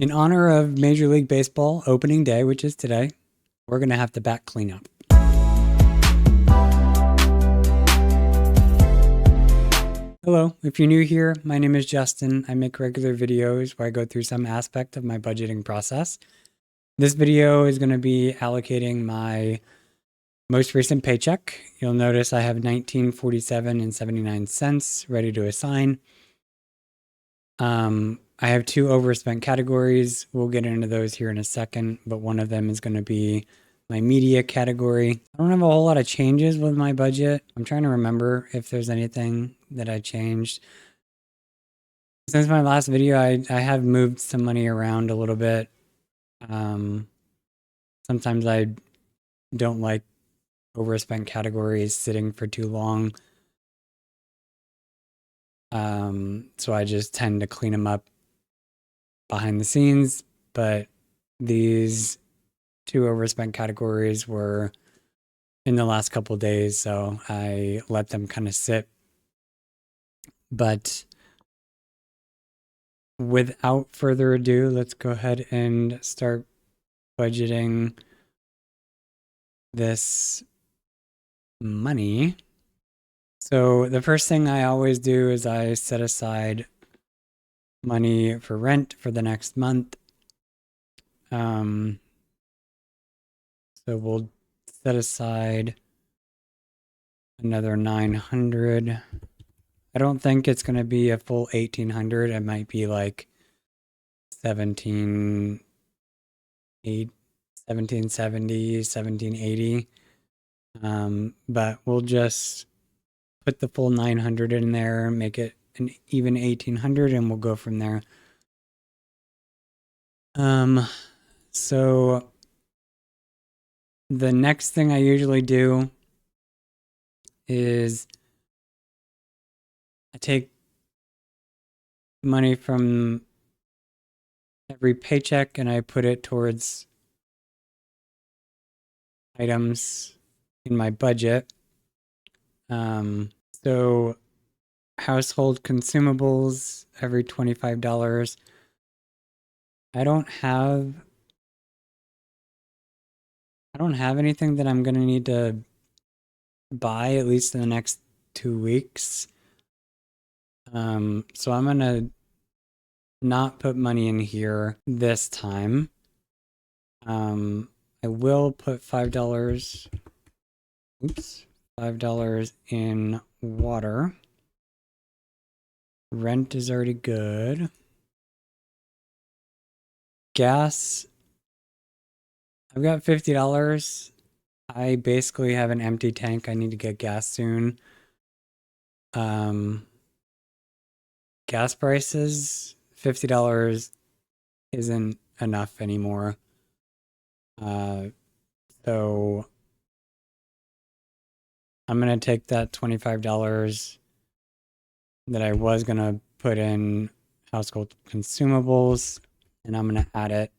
In honor of Major League Baseball opening day, which is today, we're going to have to back clean up. Hello, if you're new here, my name is Justin. I make regular videos where I go through some aspect of my budgeting process. This video is going to be allocating my most recent paycheck. You'll notice I have $19.47.79 ready to assign. I have two overspent categories. We'll get into those here in a second, but one of them is going to be my media category. I don't have a whole lot of changes with my budget. I'm trying to remember if there's anything that I changed. Since my last video, I have moved some money around a little bit. Sometimes I don't like overspent categories sitting for too long. So I just tend to clean them up behind the scenes, but these two overspent categories were in the last couple of days, so I let them kind of sit. But without further ado, let's go ahead and start budgeting this money. So the first thing I always do is I set aside money for rent for the next month. So we'll set aside another 900. I don't think it's going to be a full 1800. It might be like 1770, 1780. But we'll just put the full 900 in there, make it an even 1800, and we'll go from there. So the next thing I usually do is I take money from every paycheck and I put it towards items in my budget. So household consumables every $25. I don't have anything that I'm gonna need to buy at least in the next 2 weeks. So I'm gonna not put money in here this time. I will put $5. Oops, $5 in water. Rent is already good. Gas, I've got $50. I basically have an empty tank. I need to get gas soon. Gas prices, $50 isn't enough anymore. So I'm gonna take that $25 that I was gonna put in household consumables, and I'm gonna add it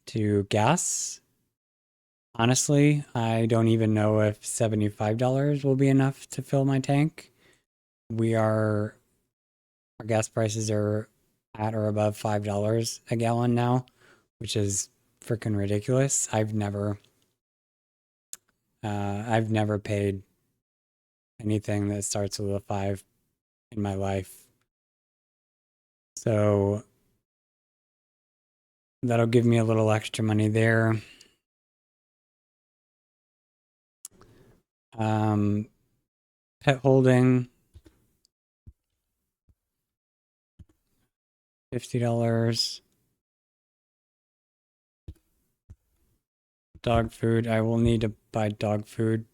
to gas. Honestly, I don't even know if $75 will be enough to fill my tank. Our gas prices are at or above $5 a gallon now, which is freaking ridiculous. I've never paid anything that starts with a 5 in my life. So that'll give me a little extra money there. Pet holding, $50. Dog food, I will need to buy dog food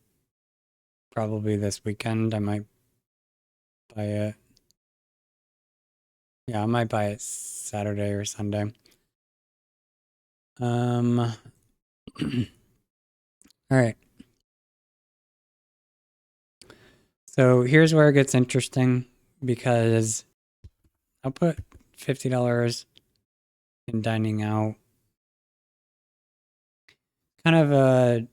probably this weekend. I might buy it. Yeah, I might buy it Saturday or Sunday. All right. So here's where it gets interesting, because I'll put $50 in dining out. Kind of an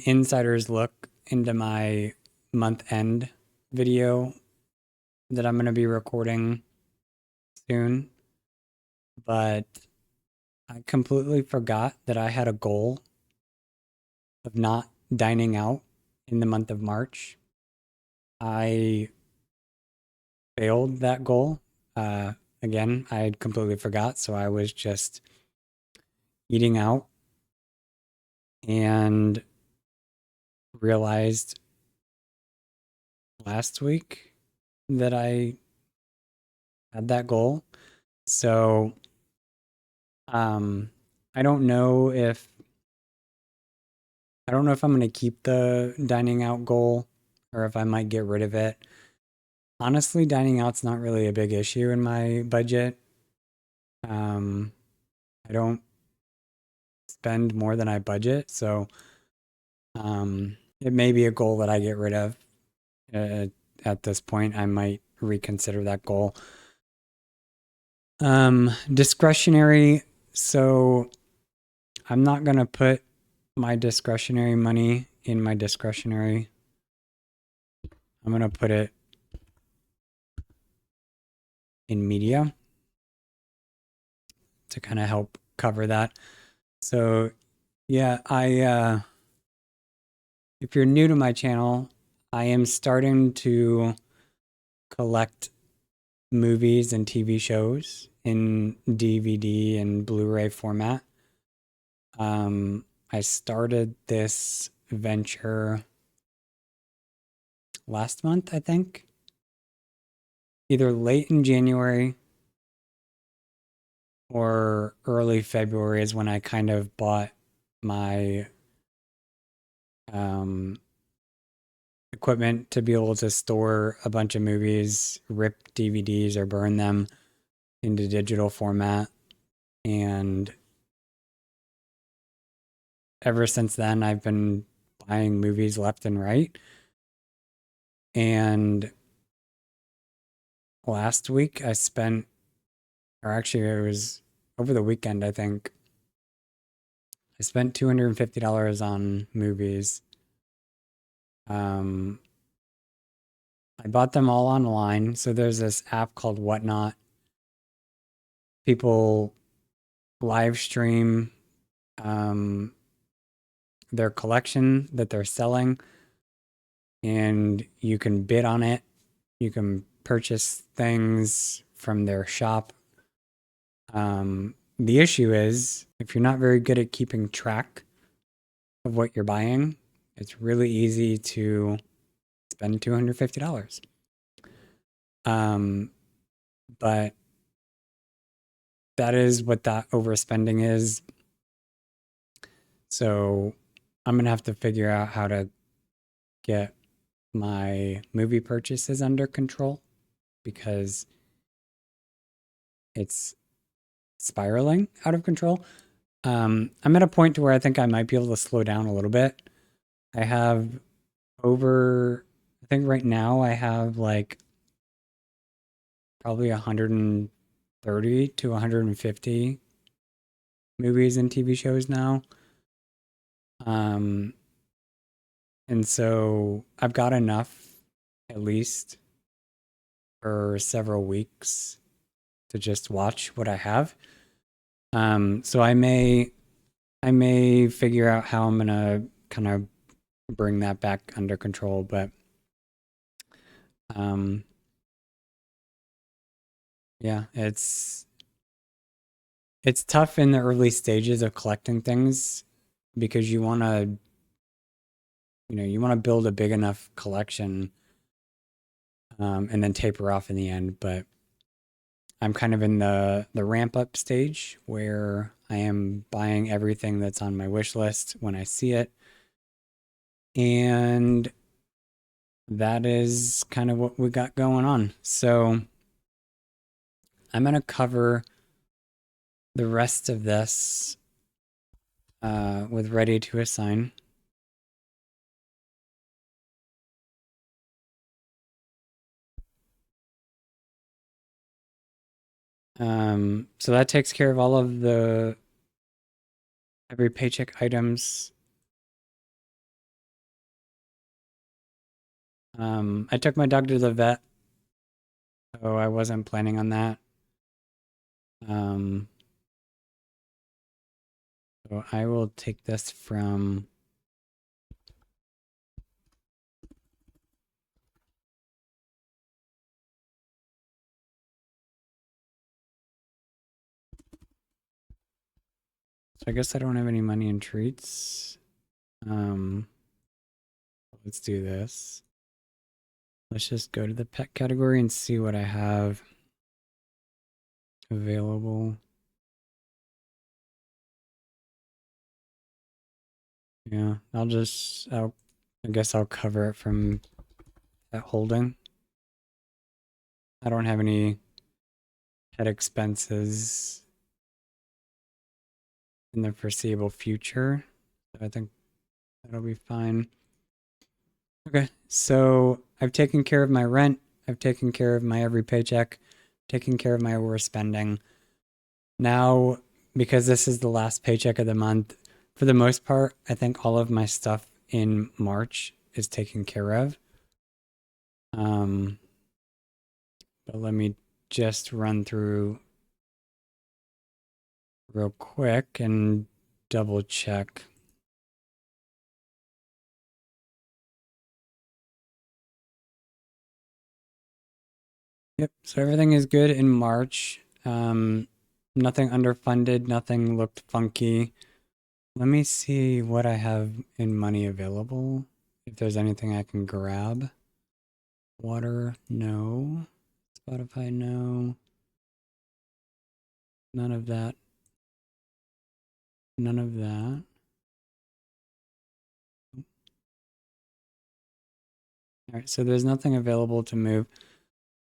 insider's look into my month end video that I'm going to be recording soon, but I completely forgot that I had a goal of not dining out in the month of March. I failed that goal. Uh, Again, I had completely forgot, so I was just eating out and realized last week that I had that goal. So, um, I don't know if I don't know if I'm going to keep the dining out goal or if I might get rid of it. Honestly, dining out's not really a big issue in my budget. Um, I don't spend more than I budget, so it may be a goal that I get rid of. Uh, at this point, I might reconsider that goal. Discretionary. So I'm not gonna put my discretionary money in my discretionary. I'm gonna put it in media to kind of help cover that. So yeah, if you're new to my channel, I am starting to collect movies and TV shows in DVD and Blu-ray format. I started this venture last month, I think. Either late in January or early February is when I kind of bought my um, equipment to be able to store a bunch of movies, rip DVDs or burn them into digital format. And ever since then, I've been buying movies left and right. And last week, I spent, or actually, it was over the weekend, I think, I spent $250 on movies. Um, I bought them all online. So there's this app called Whatnot. People live stream um, their collection that they're selling, and you can bid on it. You can purchase things from their shop. The issue is if you're not very good at keeping track of what you're buying, it's really easy to spend $250. Um, but that is what that overspending is. So I'm gonna have to figure out how to get my movie purchases under control because it's spiraling out of control. I'm at a point to where I think I might be able to slow down a little bit. I have I think right now I have like probably 130 to 150 movies and TV shows now. Um, and so I've got enough at least for several weeks to just watch what I have. So I may figure out how I'm gonna kind of bring that back under control, but um, yeah, it's tough in the early stages of collecting things because you want to build a big enough collection and then taper off in the end. But I'm kind of in the ramp up stage where I am buying everything that's on my wish list when I see it. And that is kind of what we got going on. So I'm going to cover the rest of this with ready to assign. So that takes care of all of the every paycheck items. I took my dog to the vet, so I wasn't planning on that. So I will take this from so I guess I don't have any money in treats. Let's do this. Let's just go to the pet category and see what I have available. Yeah, I guess I'll cover it from that holding. I don't have any pet expenses in the foreseeable future. So I think that'll be fine. Okay, so I've taken care of my rent. I've taken care of my every paycheck, taken care of my overspending. Now, because this is the last paycheck of the month, for the most part, I think all of my stuff in March is taken care of. But let me just run through real quick and double check. Yep, so everything is good in March. Nothing underfunded, nothing looked funky. Let me see what I have in money available. If there's anything I can grab. Water, no. Spotify, no. None of that. None of that. All right, so there's nothing available to move.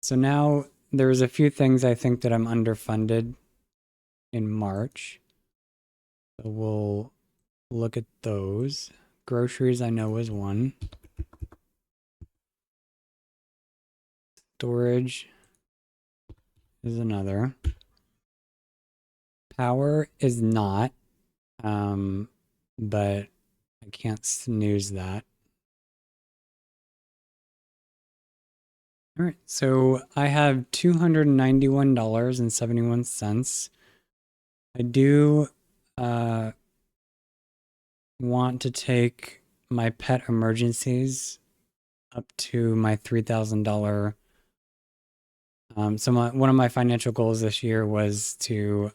So now there's a few things I think that I'm underfunded in March. So we'll look at those. Groceries I know is one. Storage is another. Power is not, but I can't snooze that. All right, so I have $291.71. I do want to take my pet emergencies up to my $3,000. So one of my financial goals this year was to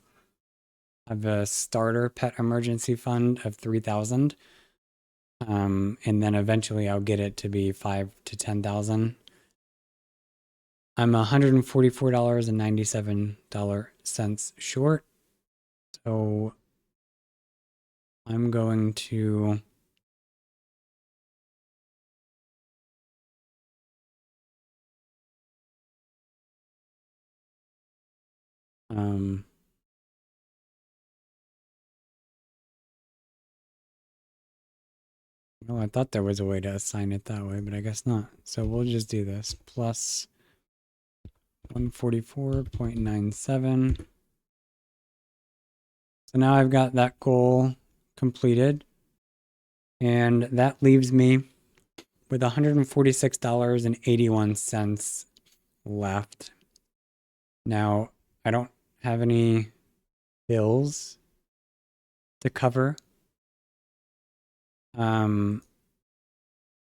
have a starter pet emergency fund of 3,000. And then eventually I'll get it to be 5 to 10,000. I'm $144.97 short. So I'm going to oh, I thought there was a way to assign it that way, but I guess not. So we'll just do this. Plus 144.97. So now I've got that goal completed. And that leaves me with $146.81 left. Now, I don't have any bills to cover.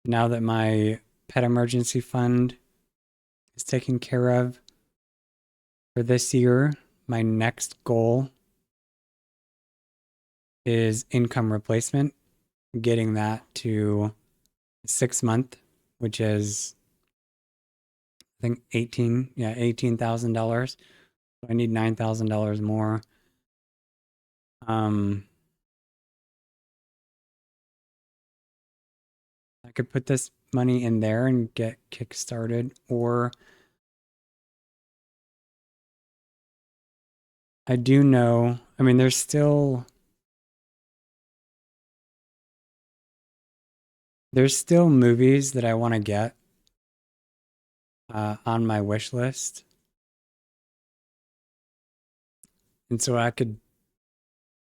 Now that my pet emergency fund is taken care of for this year, my next goal is income replacement, getting that to 6 month, which is I think $18,000. I need $9,000 more. I could put this money in there and get kick-started, or I do know, I mean, there's still movies that I want to get on my wish list. And so I could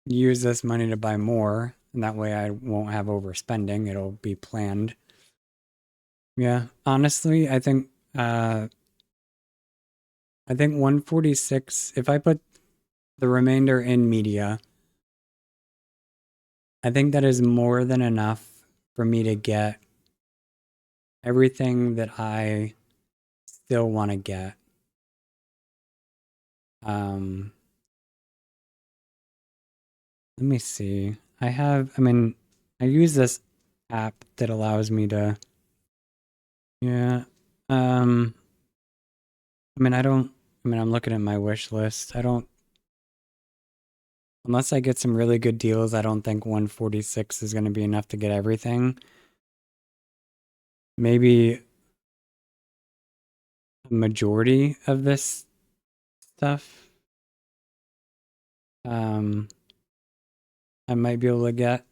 use this money to buy more, and that way I won't have overspending. It'll be planned. Yeah, honestly, I think 146, if I put the remainder in media. I think that is more than enough for me to get everything that I still want to get. Let me see. I use this app that allows me to, yeah. I'm looking at my wish list. Unless I get some really good deals, I don't think 146 is going to be enough to get everything. Maybe a majority of this stuff, I might be able to get.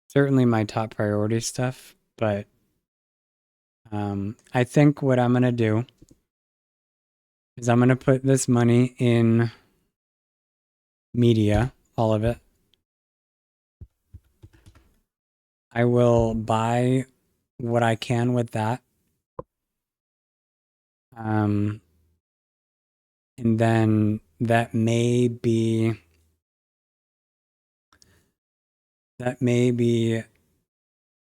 Certainly my top priority stuff, but I think what I'm going to do is I'm going to put this money in media, all of it. I will buy what I can with that. And then that may be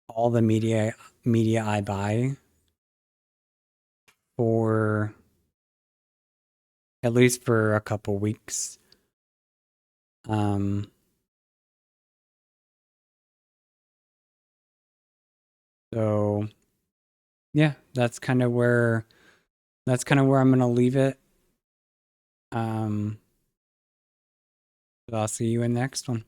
all the media I buy for at least for a couple weeks. So yeah, that's kind of where I'm gonna leave it. So I'll see you in the next one.